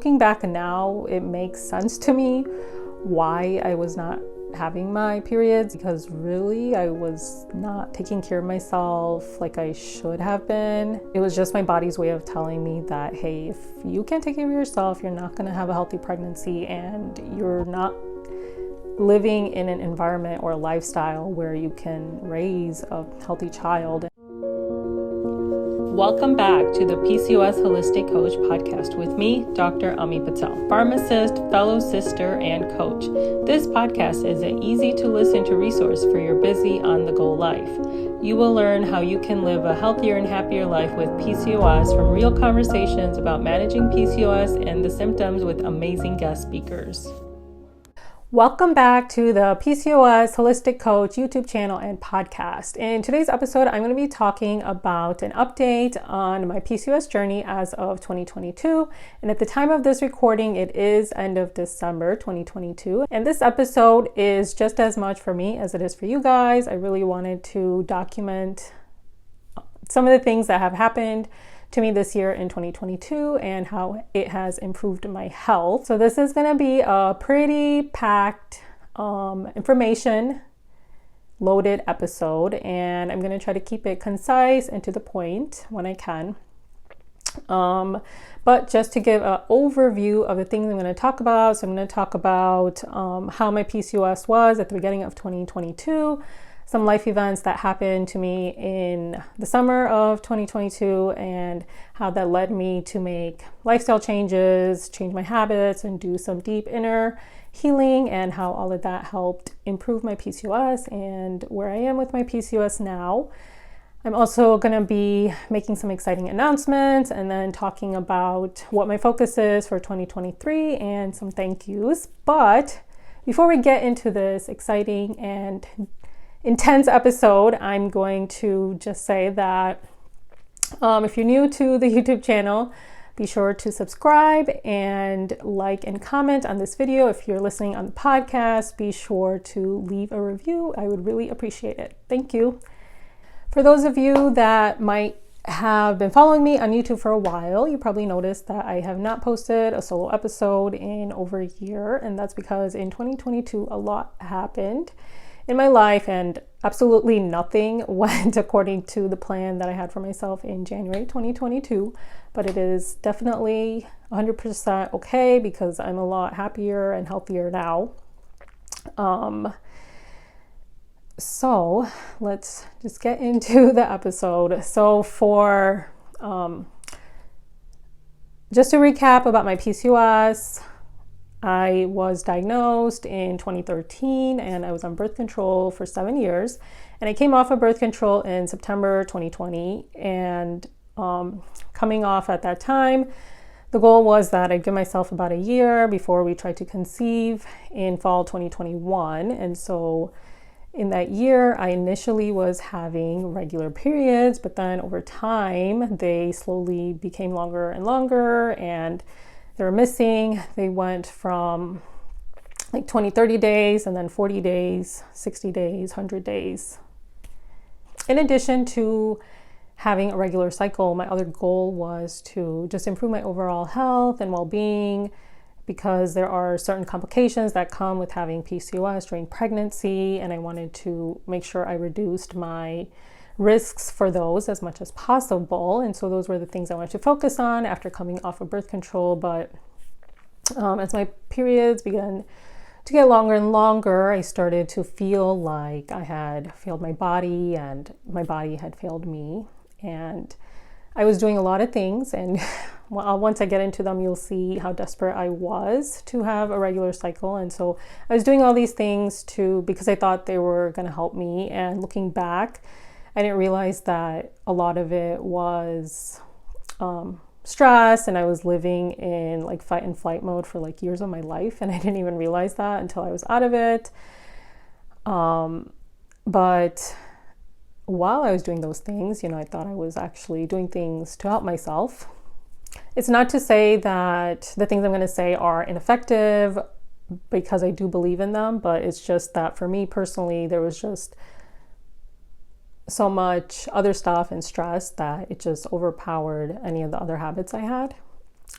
Looking back now, it makes sense to me why I was not having my periods, because really I was not taking care of myself like I should have been. It was just my body's way of telling me that, hey, if you can't take care of yourself, you're not going to have a healthy pregnancy, and you're not living in an environment or a lifestyle where you can raise a healthy child. Welcome back to the PCOS Holistic Coach podcast with me, Dr. Ami Patel, pharmacist, fellow sister, and coach. This podcast is an easy to listen to resource for your busy on-the-go life. You will learn how you can live a healthier and happier life with PCOS from real conversations about managing PCOS and the symptoms with amazing guest speakers. Welcome back to the PCOS Holistic Coach YouTube channel and podcast. In today's episode, I'm going to be talking about an update on my PCOS journey as of 2022. And at the time of this recording, it is end of December 2022. And this episode is just as much for me as it is for you guys. I really wanted to document some of the things that have happened to me this year in 2022 and how it has improved my health. So this is going to be a pretty packed information loaded episode, and I'm going to try to keep it concise and to the point when I can. But just to give an overview of the things I'm going to talk about. So I'm going to talk about how my PCOS was at the beginning of 2022, some life events that happened to me in the summer of 2022 and how that led me to make lifestyle changes, change my habits, and do some deep inner healing, and how all of that helped improve my PCOS and where I am with my PCOS now. I'm also going to be making some exciting announcements and then talking about what my focus is for 2023 and some thank yous. But before we get into this exciting and intense episode, I'm going to just say that if you're new to the YouTube channel, be sure to subscribe and like and comment on this video. If you're listening on the podcast, be sure to leave a review. I would really appreciate it. Thank you. For those of you that might have been following me on YouTube for a while, you probably noticed that I have not posted a solo episode in over a year, and that's because in 2022 a lot happened in my life, and absolutely nothing went according to the plan that I had for myself in January 2022, but it is definitely 100% okay because I'm a lot happier and healthier now. So let's just get into the episode. So for just to recap about my PCOS, I was diagnosed in 2013 and I was on birth control for 7 years, and I came off of birth control in September 2020, and coming off at that time, the goal was that I'd give myself about a year before we tried to conceive in fall 2021. And so in that year, I initially was having regular periods, but then over time, they slowly became longer and longer, and they were missing. They went from like 20, 30 days, and then 40 days, 60 days, 100 days. In addition to having a regular cycle, my other goal was to just improve my overall health and well-being, because there are certain complications that come with having PCOS during pregnancy, and I wanted to make sure I reduced my risks for those as much as possible. And so those were the things I wanted to focus on after coming off of birth control. But as my periods began to get longer and longer, I started to feel like I had failed my body and my body had failed me. And I was doing a lot of things, and once I get into them, you'll see how desperate I was to have a regular cycle. And so I was doing all these things because I thought they were going to help me. And looking back, I didn't realize that a lot of it was stress, and I was living in like fight and flight mode for like years of my life, and I didn't even realize that until I was out of it. But while I was doing those things, I thought I was actually doing things to help myself. It's not to say that the things I'm going to say are ineffective, because I do believe in them, but it's just that for me personally, there was just so much other stuff and stress that it just overpowered any of the other habits I had.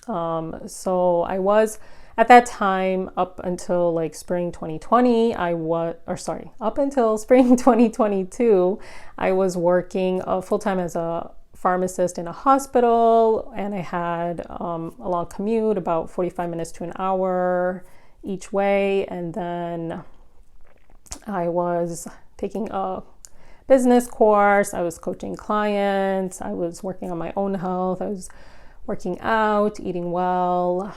So I was at that time up until like spring 2020, up until spring 2022, I was working full-time as a pharmacist in a hospital, and I had a long commute, about 45 minutes to an hour each way. And then I was taking a business course, I was coaching clients, I was working on my own health, I was working out, eating well,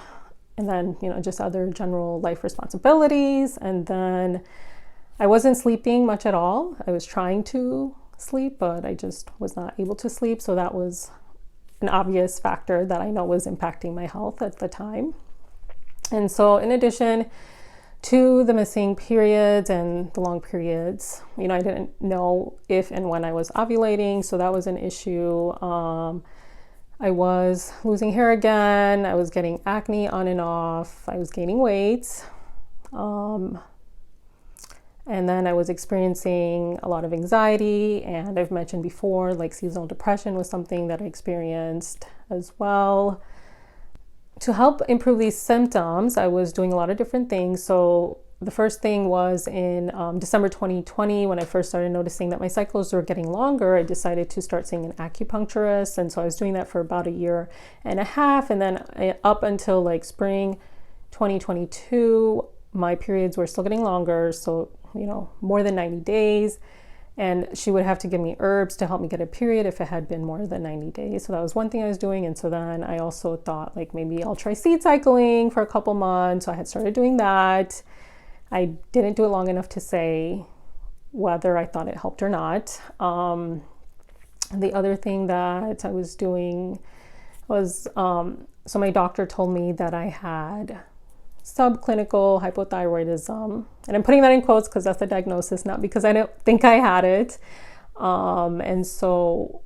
and then, just other general life responsibilities. And then I wasn't sleeping much at all. I was trying to sleep, but I just was not able to sleep. So that was an obvious factor that I know was impacting my health at the time. And so in addition to the missing periods and the long periods, I didn't know if and when I was ovulating. So that was an issue. I was losing hair again. I was getting acne on and off. I was gaining weight. And then I was experiencing a lot of anxiety. And I've mentioned before, like seasonal depression was something that I experienced as well. To help improve these symptoms, I was doing a lot of different things. So the first thing was in December 2020, when I first started noticing that my cycles were getting longer, I decided to start seeing an acupuncturist. And so I was doing that for about a year and a half. And then up until like spring 2022, my periods were still getting longer. So, more than 90 days. And she would have to give me herbs to help me get a period if it had been more than 90 days. So that was one thing I was doing. And so then I also thought like maybe I'll try seed cycling for a couple months. So I had started doing that. I didn't do it long enough to say whether I thought it helped or not. The other thing that I was doing was, so my doctor told me that I had subclinical hypothyroidism. And I'm putting that in quotes because that's the diagnosis, not because I don't think I had it. And so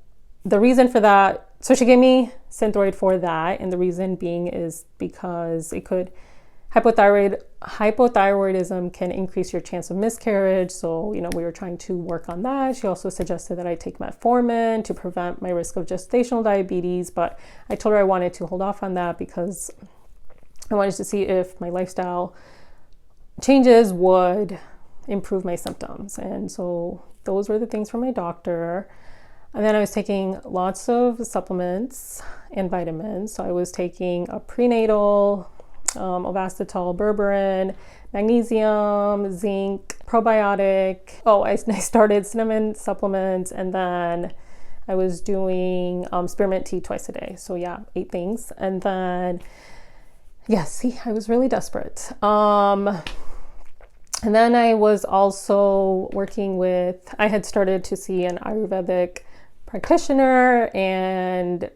the reason for that, so she gave me Synthroid for that. And the reason being is because hypothyroidism can increase your chance of miscarriage. So, we were trying to work on that. She also suggested that I take metformin to prevent my risk of gestational diabetes. But I told her I wanted to hold off on that because I wanted to see if my lifestyle changes would improve my symptoms. And so those were the things from my doctor. And then I was taking lots of supplements and vitamins. So I was taking a prenatal, Ovasitol, berberine, magnesium, zinc, probiotic. I started cinnamon supplements, and then I was doing spearmint tea twice a day. So 8 things. And then I was really desperate. And then I was also I had started to see an Ayurvedic practitioner, and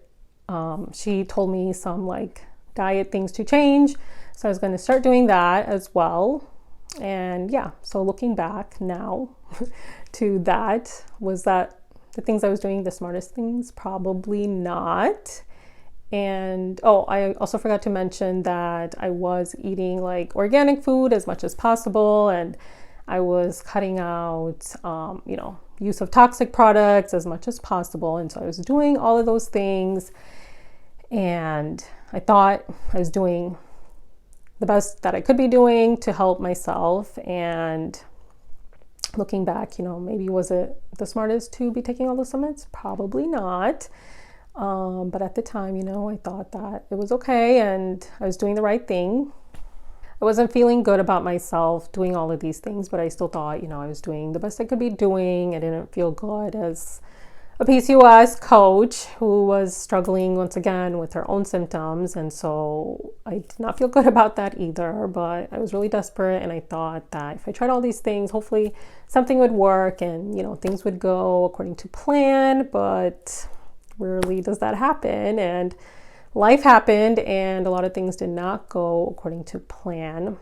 she told me some like diet things to change. So I was going to start doing that as well. And so looking back now to that, was that the things I was doing the smartest things? Probably not. And I also forgot to mention that I was eating like organic food as much as possible, and I was cutting out, use of toxic products as much as possible. And so I was doing all of those things, and I thought I was doing the best that I could be doing to help myself. And looking back, maybe was it the smartest to be taking all those supplements? Probably not. But at the time, I thought that it was okay and I was doing the right thing. I wasn't feeling good about myself doing all of these things, but I still thought, I was doing the best I could be doing. I didn't feel good as a PCOS coach who was struggling once again with her own symptoms. And so I did not feel good about that either, but I was really desperate. And I thought that if I tried all these things, hopefully something would work and, things would go according to plan. But rarely does that happen, and life happened and a lot of things did not go according to plan.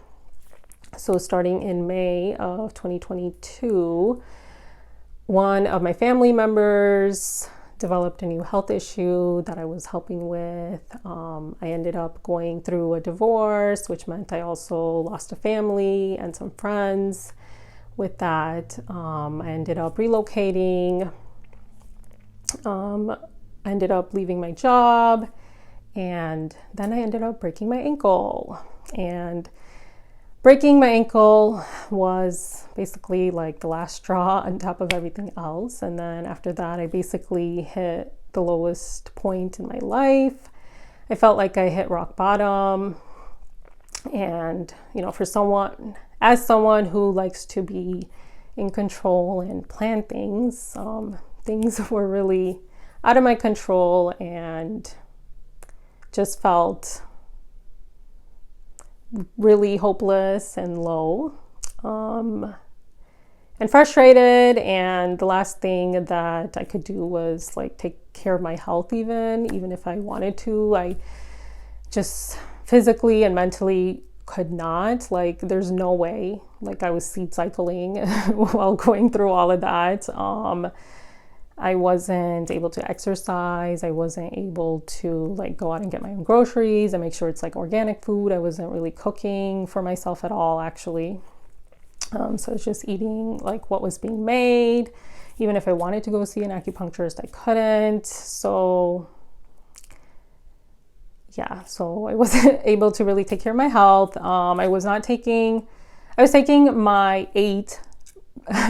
So starting in May of 2022, one of my family members developed a new health issue that I was helping with. I ended up going through a divorce, which meant I also lost a family and some friends with that. I ended up relocating. I ended up leaving my job, And then I ended up breaking my ankle. And breaking my ankle was basically like the last straw on top of everything else. And then after that, I basically hit the lowest point in my life. I felt like I hit rock bottom. And, for someone who likes to be in control and plan things, things were really out of my control and just felt really hopeless and low, and frustrated. And the last thing that I could do was like take care of my health, even if I wanted to. I just physically and mentally could not. Like, there's no way. Like, I was sleep cycling while going through all of that. I wasn't able to exercise. I wasn't able to like go out and get my own groceries and make sure it's like organic food. I wasn't really cooking for myself at all, actually. So I was just eating like what was being made. Even if I wanted to go see an acupuncturist, I couldn't. So I wasn't able to really take care of my health. I was taking my 8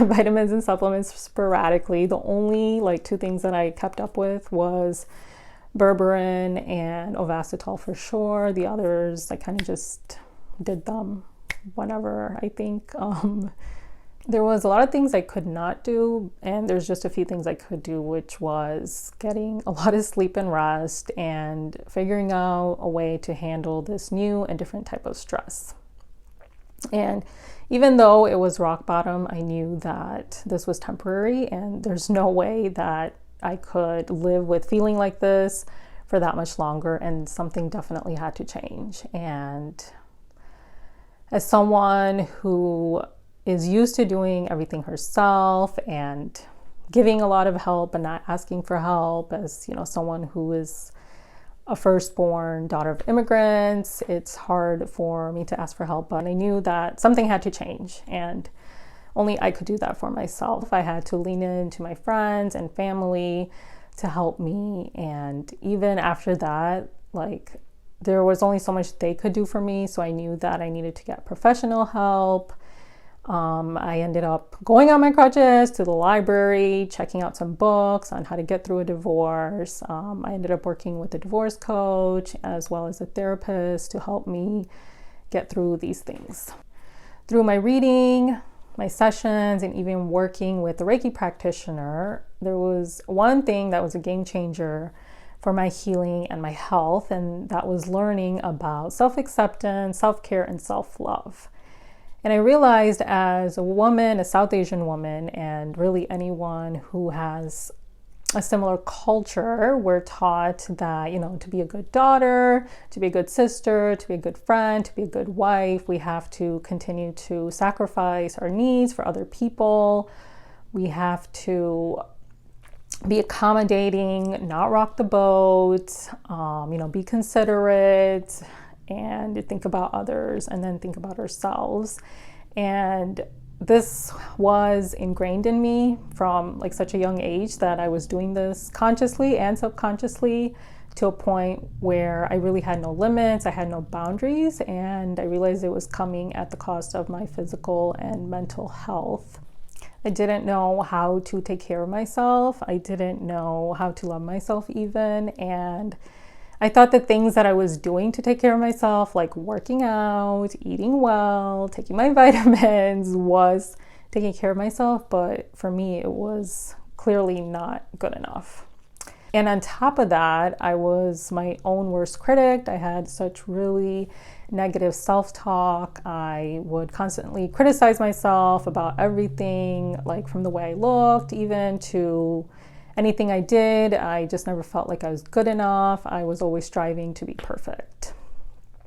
vitamins and supplements sporadically. The only like 2 things that I kept up with was berberine and ovasitol for sure. The others, I kind of just did them whenever, I think. There was a lot of things I could not do, and there's just a few things I could do, which was getting a lot of sleep and rest and figuring out a way to handle this new and different type of stress. And even though it was rock bottom, I knew that this was temporary and there's no way that I could live with feeling like this for that much longer, and something definitely had to change. And as someone who is used to doing everything herself and giving a lot of help and not asking for help, as someone who is a firstborn daughter of immigrants, it's hard for me to ask for help. But I knew that something had to change, and only I could do that for myself. I had to lean into my friends and family to help me. And even after that, like, there was only so much they could do for me. So I knew that I needed to get professional help. I ended up going on my crutches to the library, checking out some books on how to get through a divorce. I ended up working with a divorce coach as well as a therapist to help me get through these things. Through my reading, my sessions, and even working with a Reiki practitioner, there was one thing that was a game changer for my healing and my health, and that was learning about self-acceptance, self-care, and self-love. And I realized, as a woman, a South Asian woman, and really anyone who has a similar culture, we're taught that, to be a good daughter, to be a good sister, to be a good friend, to be a good wife, we have to continue to sacrifice our needs for other people. We have to be accommodating, not rock the boat, be considerate, and think about others, and then think about ourselves. And this was ingrained in me from like such a young age that I was doing this consciously and subconsciously, to a point where I really had no limits, I had no boundaries, and I realized it was coming at the cost of my physical and mental health. I didn't know how to take care of myself. I didn't know how to love myself even, and I thought the things that I was doing to take care of myself, like working out, eating well, taking my vitamins, was taking care of myself. But for me, it was clearly not good enough. And on top of that, I was my own worst critic. I had such really negative self-talk. I would constantly criticize myself about everything, like from the way I looked, even to anything I did. I just never felt like I was good enough. I was always striving to be perfect.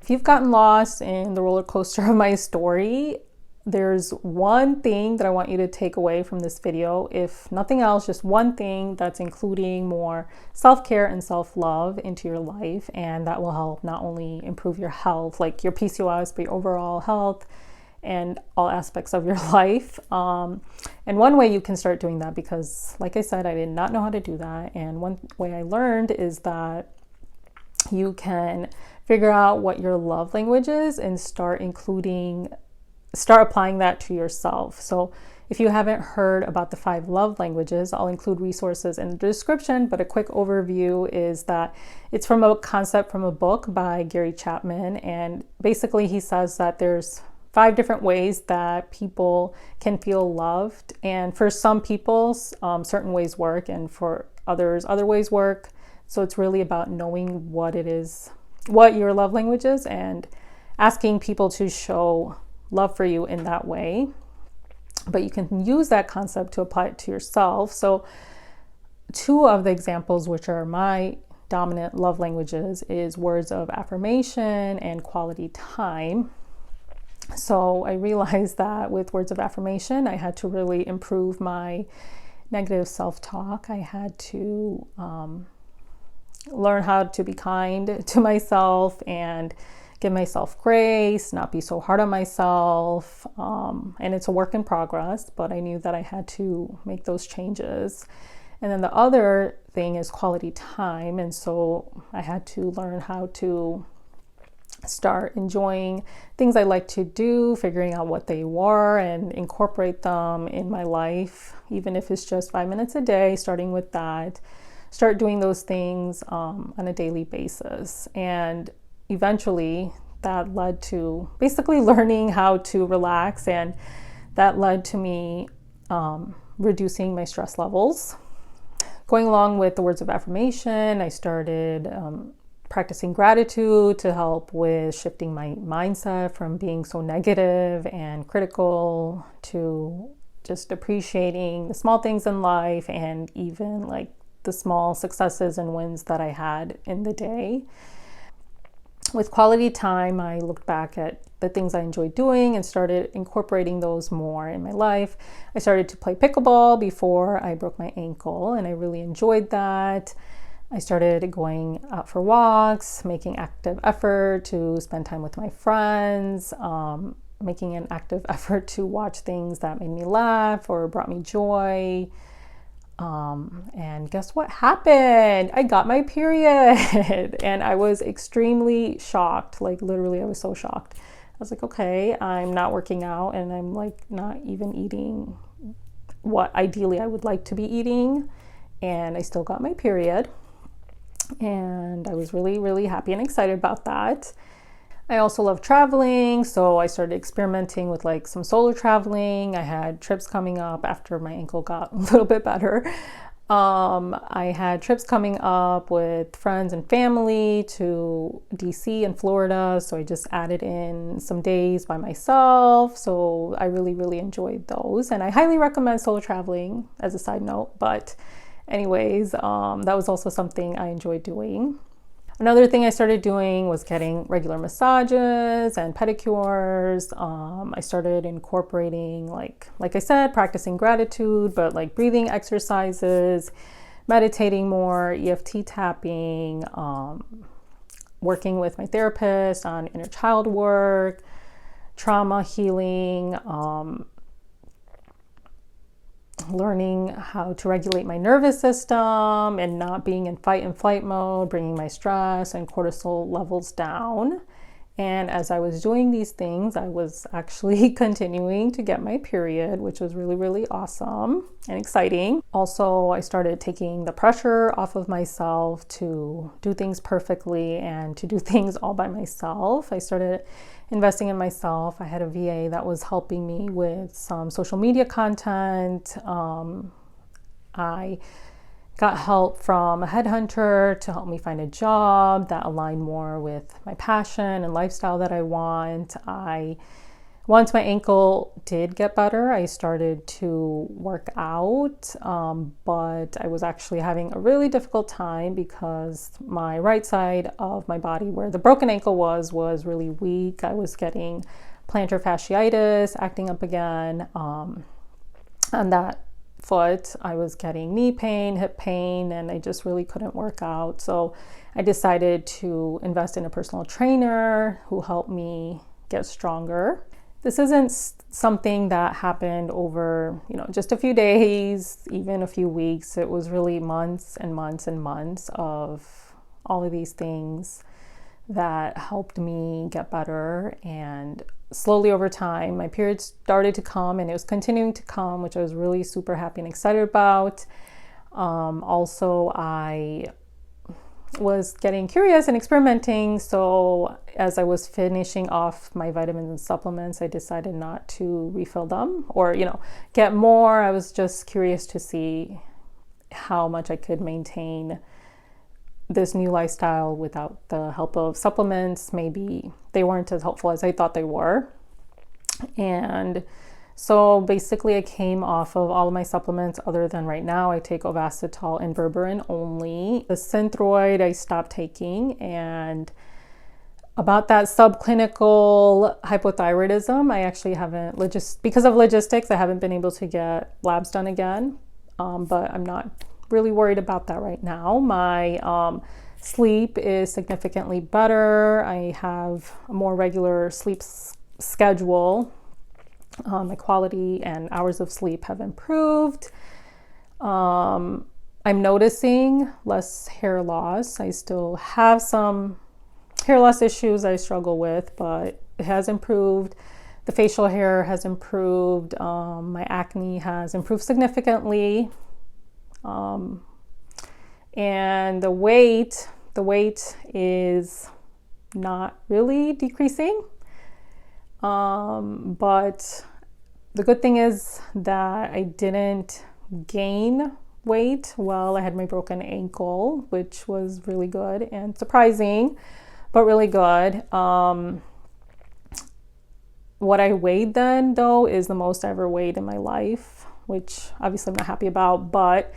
If you've gotten lost in the roller coaster of my story, there's one thing that I want you to take away from this video. If nothing else, just one thing that's including more self-care and self-love into your life. And that will help not only improve your health, like your PCOS, but your overall health and all aspects of your life. And one way you can start doing that, because like I said, I did not know how to do that. And one way I learned is that you can figure out what your love language is and start applying that to yourself. So if you haven't heard about the 5 love languages, I'll include resources in the description, but a quick overview is that it's from a concept from a book by Gary Chapman. And basically he says that there's 5 different ways that people can feel loved. And for some people, certain ways work, and for others, other ways work. So it's really about knowing what it is, what your love language is, and asking people to show love for you in that way. But you can use that concept to apply it to yourself. So 2 of the examples, which are my dominant love languages, is words of affirmation and quality time. So I realized that with words of affirmation, I had to really improve my negative self-talk. I had to learn how to be kind to myself and give myself grace, not be so hard on myself. And it's a work in progress, but I knew that I had to make those changes. And then the other thing is quality time. And so I had to learn how to start enjoying things I like to do, figuring out what they were, and incorporate them in my life, even if it's just 5 minutes a day, starting with that. Start doing those things on a daily basis. And eventually that led to basically learning how to relax, and that led to me reducing my stress levels. Going along with the words of affirmation, I started practicing gratitude to help with shifting my mindset from being so negative and critical to just appreciating the small things in life, and even like the small successes and wins that I had in the day. With quality time, I looked back at the things I enjoyed doing and started incorporating those more in my life. I started to play pickleball before I broke my ankle, and I really enjoyed that. I started going out for walks, making active effort to spend time with my friends, making an active effort to watch things that made me laugh or brought me joy. And guess what happened? I got my period and I was extremely shocked. Like literally, I was so shocked. I was like, okay, I'm not working out, and I'm like not even eating what ideally I would like to be eating. And I still got my period. And I was really, really happy and excited about that. I also love traveling, so I started experimenting with like some solo traveling. I had trips coming up after my ankle got a little bit better. I had trips coming up with friends and family to DC and Florida, so I just added in some days by myself. So I really, really enjoyed those, and I highly recommend solo traveling as a side note. But anyways, that was also something I enjoyed doing. Another thing I started doing was getting regular massages and pedicures. I started incorporating, like I said, practicing gratitude, but like breathing exercises, meditating more, EFT tapping, working with my therapist on inner child work, trauma healing, learning how to regulate my nervous system and not being in fight and flight mode, bringing my stress and cortisol levels down. And as I was doing these things, I was actually continuing to get my period, which was really, really awesome and exciting. Also, I started taking the pressure off of myself to do things perfectly and to do things all by myself. I started investing in myself. I had a VA that was helping me with some social media content. I got help from a headhunter to help me find a job that aligned more with my passion and lifestyle that I want. Once my ankle did get better, I started to work out, but I was actually having a really difficult time because my right side of my body, where the broken ankle was really weak. I was getting plantar fasciitis acting up again. On that foot, I was getting knee pain, hip pain, and I just really couldn't work out. So I decided to invest in a personal trainer who helped me get stronger. This isn't something that happened over, just a few days, even a few weeks. It was really months and months and months of all of these things that helped me get better. And slowly over time, my period started to come, and it was continuing to come, which I was really super happy and excited about. Also, I was getting curious and experimenting. So as I was finishing off my vitamins and supplements, I decided not to refill them or, get more. I was just curious to see how much I could maintain this new lifestyle without the help of supplements. Maybe they weren't as helpful as I thought they were. And so basically I came off of all of my supplements other than right now. I take Ovasitol and berberine only. The Synthroid I stopped taking, and about that subclinical hypothyroidism, I actually haven't, because of logistics, I haven't been able to get labs done again. But I'm not really worried about that right now. My sleep is significantly better. I have a more regular sleep schedule. My quality and hours of sleep have improved. I'm noticing less hair loss. I still have some hair loss issues I struggle with, but it has improved. The facial hair has improved. My acne has improved significantly. And the weight is not really decreasing. But the good thing is that I didn't gain weight while I had my broken ankle, which was really good and surprising, but really good. What I weighed then, though, is the most I ever weighed in my life, which obviously I'm not happy about. But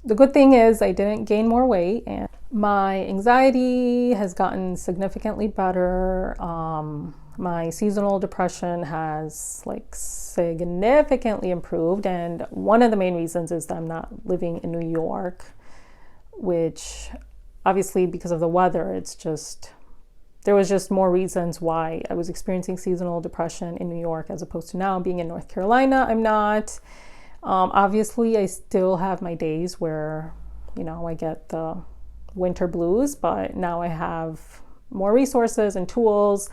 the good thing is I didn't gain more weight, and my anxiety has gotten significantly better. My seasonal depression has significantly improved, and one of the main reasons is that I'm not living in New York, which obviously because of the weather, there was just more reasons why I was experiencing seasonal depression in New York as opposed to now being in North Carolina. I'm not. Obviously, I still have my days where, I get the winter blues, but now I have more resources and tools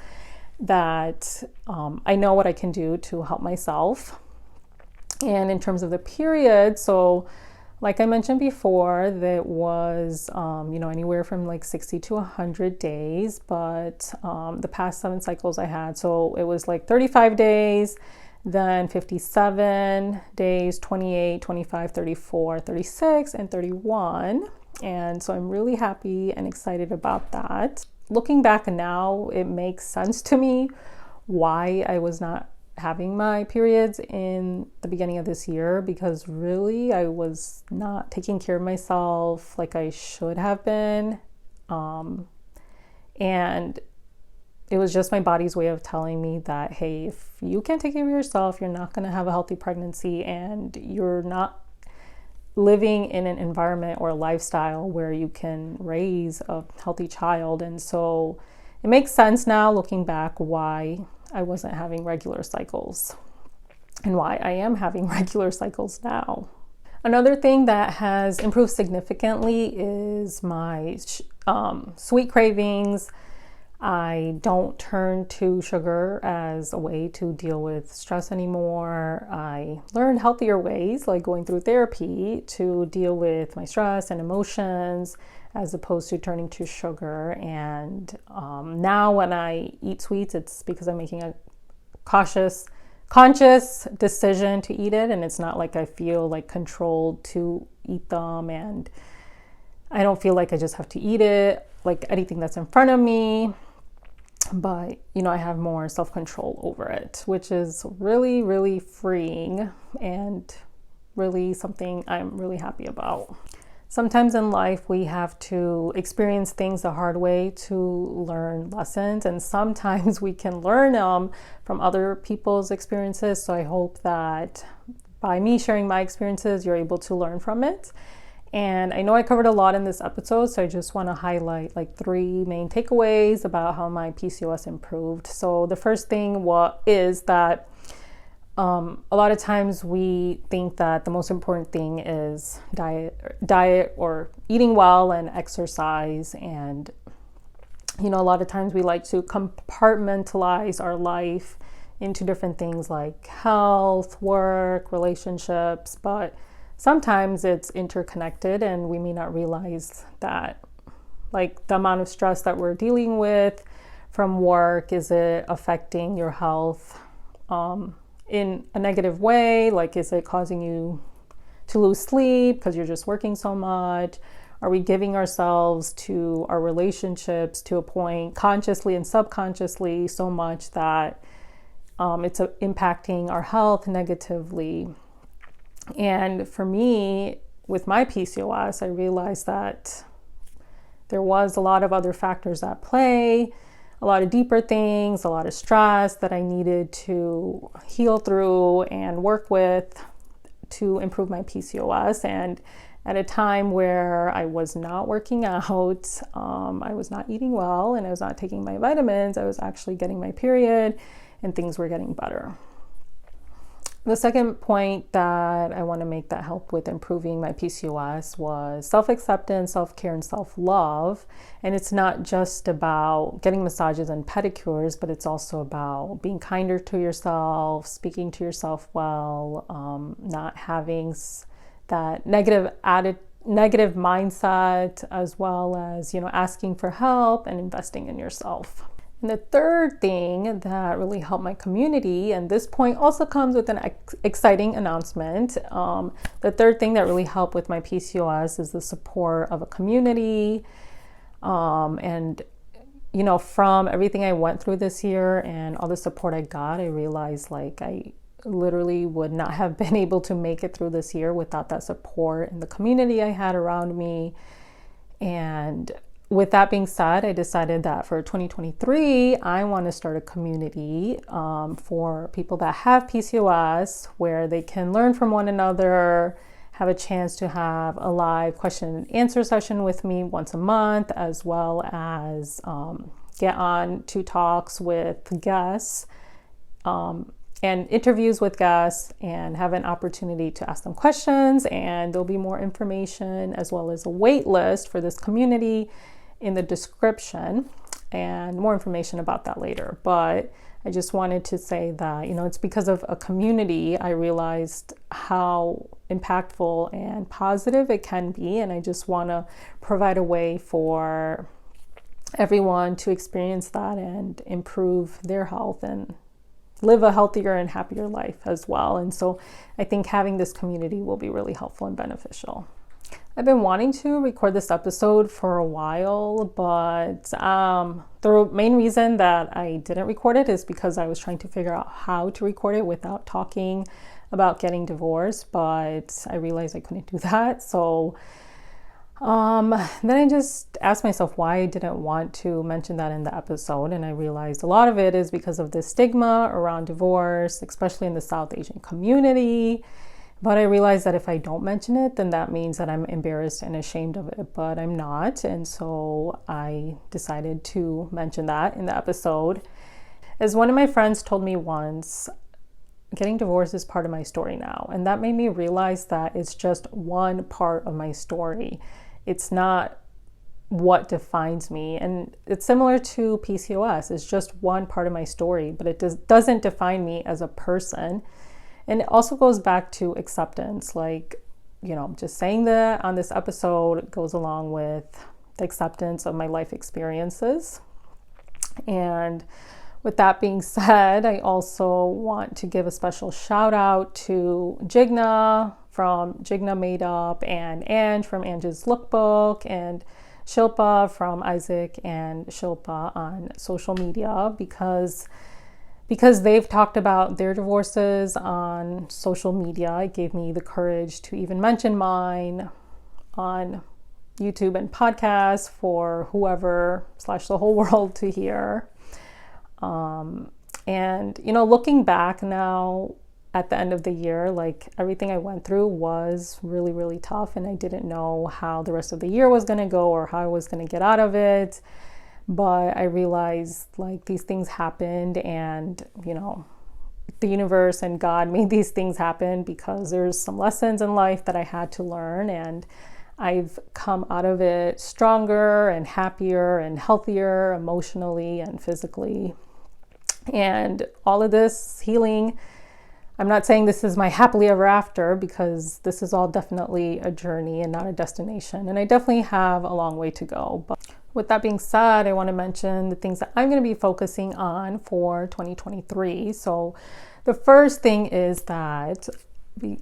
that I know what I can do to help myself. And in terms of the period, so like I mentioned before, that was, anywhere from 60 to 100 days, but the past 7 cycles I had, so it was 35 days, then 57 days, 28, 25, 34, 36, and 31. And so I'm really happy and excited about that. Looking back now, it makes sense to me why I was not having my periods in the beginning of this year, because really I was not taking care of myself like I should have been. And it was just my body's way of telling me that, hey, if you can't take care of yourself, you're not going to have a healthy pregnancy, and you're not living in an environment or a lifestyle where you can raise a healthy child. And so it makes sense now, looking back, why I wasn't having regular cycles and why I am having regular cycles now. Another thing that has improved significantly is my sweet cravings. I don't turn to sugar as a way to deal with stress anymore. I learned healthier ways, like going through therapy, to deal with my stress and emotions, as opposed to turning to sugar. And now when I eat sweets, it's because I'm making a conscious decision to eat it, and it's not like I feel controlled to eat them, and I don't feel like I just have to eat it, like anything that's in front of me. But, I have more self-control over it, which is really, really freeing and really something I'm really happy about. Sometimes in life, we have to experience things the hard way to learn lessons, and sometimes we can learn from other people's experiences. So I hope that by me sharing my experiences, you're able to learn from it. And I know I covered a lot in this episode, so I just want to highlight 3 main takeaways about how my PCOS improved. So the first thing is that a lot of times we think that the most important thing is diet or eating well and exercise. And, a lot of times we like to compartmentalize our life into different things like health, work, relationships, but sometimes it's interconnected and we may not realize that, like, the amount of stress that we're dealing with from work, is it affecting your health in a negative way? Like, is it causing you to lose sleep because you're just working so much? Are we giving ourselves to our relationships to a point, consciously and subconsciously, so much that it's impacting our health negatively? And for me, with my PCOS, I realized that there was a lot of other factors at play, a lot of deeper things, a lot of stress that I needed to heal through and work with to improve my PCOS. And at a time where I was not working out, I was not eating well, and I was not taking my vitamins, I was actually getting my period and things were getting better. The second point that I want to make that helped with improving my PCOS was self-acceptance, self-care, and self-love. And it's not just about getting massages and pedicures, but it's also about being kinder to yourself, speaking to yourself well, not having that negative mindset, as well as, asking for help and investing in yourself. And the third thing that really helped my community, and this point also comes with an exciting announcement. The third thing that really helped with my PCOS is the support of a community. And, from everything I went through this year and all the support I got, I realized I literally would not have been able to make it through this year without that support and the community I had around me. And with that being said, I decided that for 2023, I want to start a community for people that have PCOS, where they can learn from one another, have a chance to have a live question and answer session with me once a month, as well as get on to talks with guests and interviews with guests, and have an opportunity to ask them questions. And there'll be more information, as well as a wait list for this community, in the description, and more information about that later. But I just wanted to say that, it's because of a community I realized how impactful and positive it can be. And I just want to provide a way for everyone to experience that and improve their health and live a healthier and happier life as well. And so I think having this community will be really helpful and beneficial. I've been wanting to record this episode for a while, but the main reason that I didn't record it is because I was trying to figure out how to record it without talking about getting divorced, but I realized I couldn't do that. So then I just asked myself why I didn't want to mention that in the episode. And I realized a lot of it is because of the stigma around divorce, especially in the South Asian community. But I realized that if I don't mention it, then that means that I'm embarrassed and ashamed of it, but I'm not. And so I decided to mention that in the episode. As one of my friends told me once, getting divorced is part of my story now. And that made me realize that it's just one part of my story. It's not what defines me. And it's similar to PCOS. It's just one part of my story, but it doesn't define me as a person. And it also goes back to acceptance. Just saying that on this episode goes along with the acceptance of my life experiences. And with that being said, I also want to give a special shout out to Jigna from Jigna Made Up, and Ange from Ange's Lookbook, and Shilpa from Isaac and Shilpa on social media, because they've talked about their divorces on social media. It gave me the courage to even mention mine on YouTube and podcasts for whoever / the whole world to hear. And, looking back now at the end of the year, everything I went through was really, really tough. And I didn't know how the rest of the year was going to go or how I was going to get out of it. But I realized these things happened, and the universe and God made these things happen because there's some lessons in life that I had to learn, and I've come out of it stronger and happier and healthier emotionally and physically. And all of this healing, I'm not saying this is my happily ever after, because this is all definitely a journey and not a destination. And I definitely have a long way to go. But with that being said, I want to mention the things that I'm going to be focusing on for 2023. So the first thing is that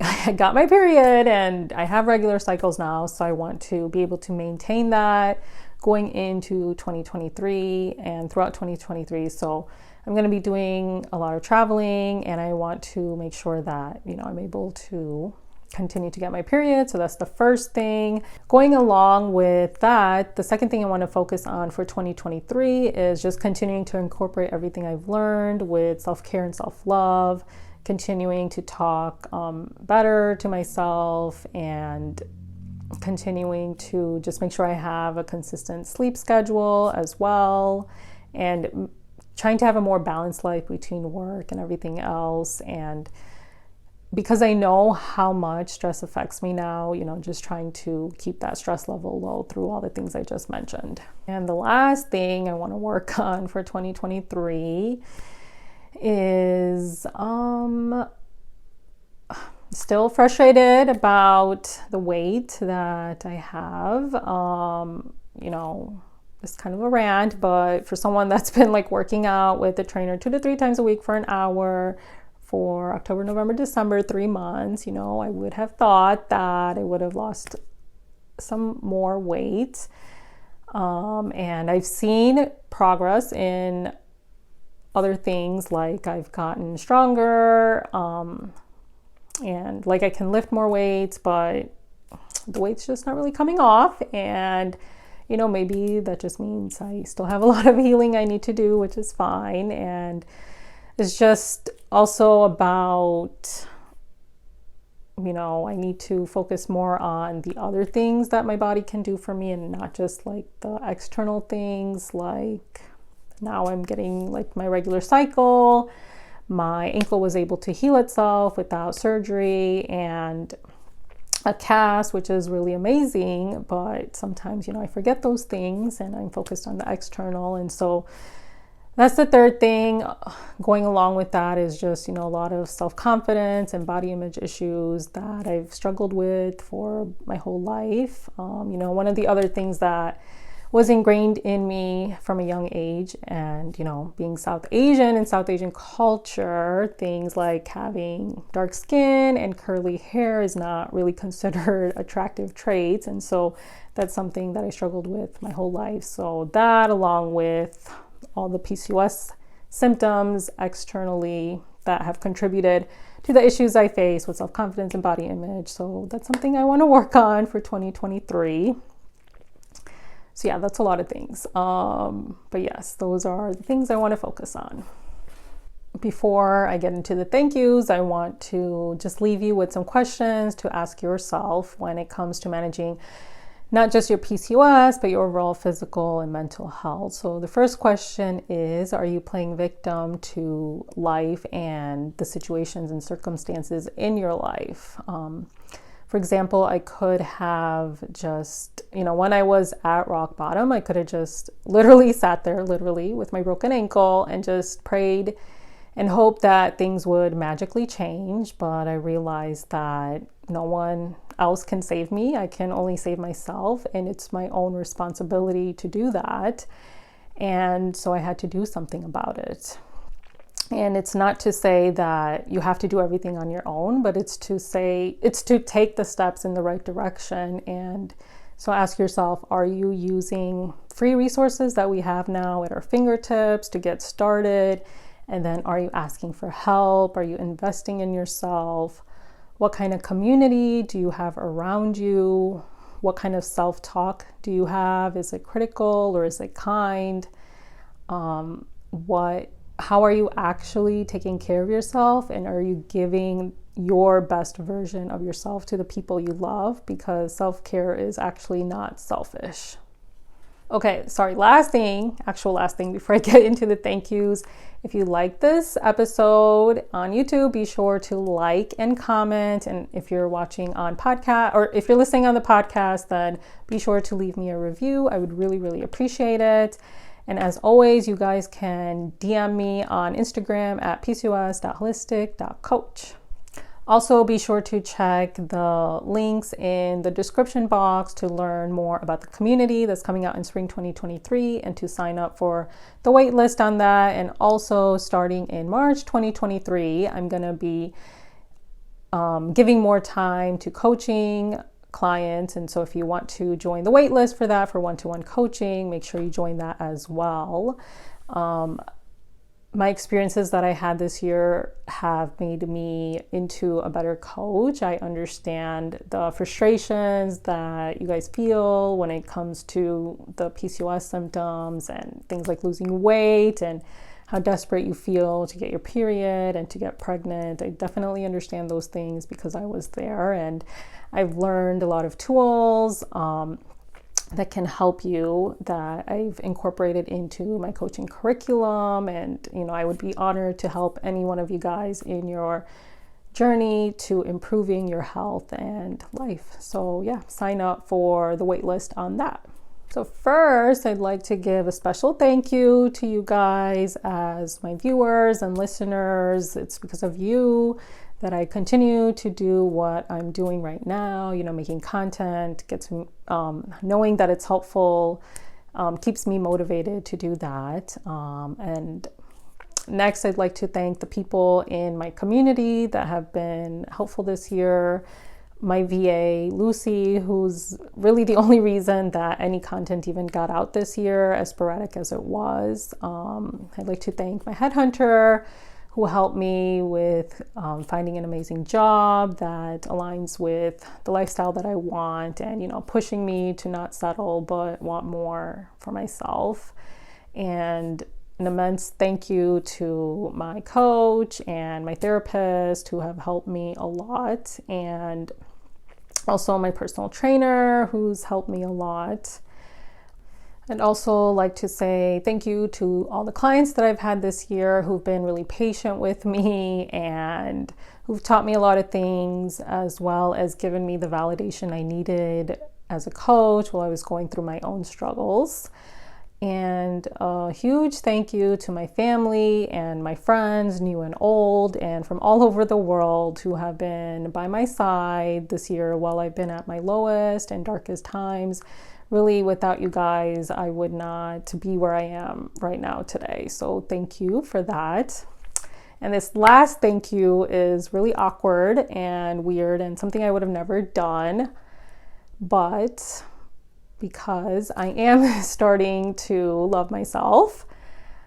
I got my period and I have regular cycles now. So I want to be able to maintain that going into 2023 and throughout 2023. So I'm going to be doing a lot of traveling, and I want to make sure that, I'm able to continue to get my period. So that's the first thing. Going along with that, the second thing I want to focus on for 2023 is just continuing to incorporate everything I've learned with self-care and self-love, continuing to talk better to myself, and continuing to just make sure I have a consistent sleep schedule as well, and trying to have a more balanced life between work and everything else. And because I know how much stress affects me now, just trying to keep that stress level low through all the things I just mentioned. And the last thing I want to work on for 2023 is still frustrated about the weight that I have. It's kind of a rant, but for someone that's been working out with a trainer 2 to 3 times a week for an hour for October, November, December, 3 months, I would have thought that I would have lost some more weight. And I've seen progress in other things, like I've gotten stronger, and I can lift more weights, but the weight's just not really coming off. And maybe that just means I still have a lot of healing I need to do, which is fine. And it's just also about, I need to focus more on the other things that my body can do for me, and not just the external things. Now I'm getting my regular cycle. My ankle was able to heal itself without surgery and a cast, which is really amazing, but sometimes I forget those things and I'm focused on the external. And so that's the third thing. Going along with that is just a lot of self-confidence and body image issues that I've struggled with for my whole life. One of the other things that was ingrained in me from a young age, and being South Asian and South Asian culture, things like having dark skin and curly hair is not really considered attractive traits. And so that's something that I struggled with my whole life. So that, along with all the PCOS symptoms externally, that have contributed to the issues I face with self-confidence and body image. So that's something I want to work on for 2023. So yeah, that's a lot of things. But yes, those are the things I want to focus on. Before I get into the thank yous, I want to just leave you with some questions to ask yourself when it comes to managing not just your PCOS, but your overall physical and mental health. So the first question is, are you playing victim to life and the situations and circumstances in your life? For example, I could have just, when I was at rock bottom, I could have just literally sat there, with my broken ankle and just prayed and hoped that things would magically change. But I realized that no one else can save me. I can only save myself, and it's my own responsibility to do that. And so I had to do something about it. And it's not to say that you have to do everything on your own, but it's to take the steps in the right direction. And so ask yourself, are you using free resources that we have now at our fingertips to get started? And then are you asking for help? Are you investing in yourself? What kind of community do you have around you? What kind of self-talk do you have? Is it critical or is it kind? How are you actually taking care of yourself, and are you giving your best version of yourself to the people you love? Because self-care is actually not selfish. Okay, sorry, last thing before I get into the thank yous. If you like this episode on YouTube, be sure to like and comment. And if you're watching on podcast, or if you're listening on the podcast, then be sure to leave me a review. I would really, really appreciate it. And as always, you guys can DM me on Instagram at pcos.holistic.coach. Also, be sure to check the links in the description box to learn more about the community that's coming out in spring 2023 and to sign up for the wait list on that. And also, starting in March 2023, I'm going to be giving more time to coaching clients. And so if you want to join the wait list for that, for one-to-one coaching, make sure you join that as well. My experiences that I had this year have made me into a better coach. I understand the frustrations that you guys feel when it comes to the PCOS symptoms and things like losing weight and how desperate you feel to get your period and to get pregnant. I definitely understand those things because I was there, and I've learned a lot of tools that can help you that I've incorporated into my coaching curriculum. And, I would be honored to help any one of you guys in your journey to improving your health and life. So yeah, sign up for the waitlist on that. So first, I'd like to give a special thank you to you guys as my viewers and listeners. It's because of you that I continue to do what I'm doing right now, making content, knowing that it's helpful, keeps me motivated to do that. And next, I'd like to thank the people in my community that have been helpful this year. My VA, Lucy, who's really the only reason that any content even got out this year, as sporadic as it was. I'd like to thank my Headhunter, who helped me with finding an amazing job that aligns with the lifestyle that I want, and pushing me to not settle but want more for myself. And an immense thank you to my coach and my therapist, who have helped me a lot, and also my personal trainer, who's helped me a lot. I'd also like to say thank you to all the clients that I've had this year who've been really patient with me and who've taught me a lot of things, as well as given me the validation I needed as a coach while I was going through my own struggles. And a huge thank you to my family and my friends, new and old, and from all over the world, who have been by my side this year while I've been at my lowest and darkest times. Really, without you guys, I would not be where I am right now today. So thank you for that. And this last thank you is really awkward and weird and something I would have never done. But because I am starting to love myself,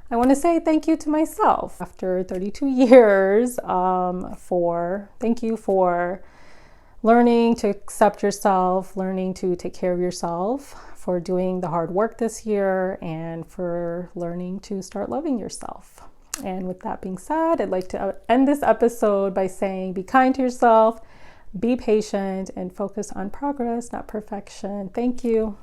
I want to say thank you to myself after 32 years. Thank you for learning to accept yourself, learning to take care of yourself, for doing the hard work this year, and for learning to start loving yourself. And with that being said, I'd like to end this episode by saying be kind to yourself, be patient, and focus on progress, not perfection. Thank you.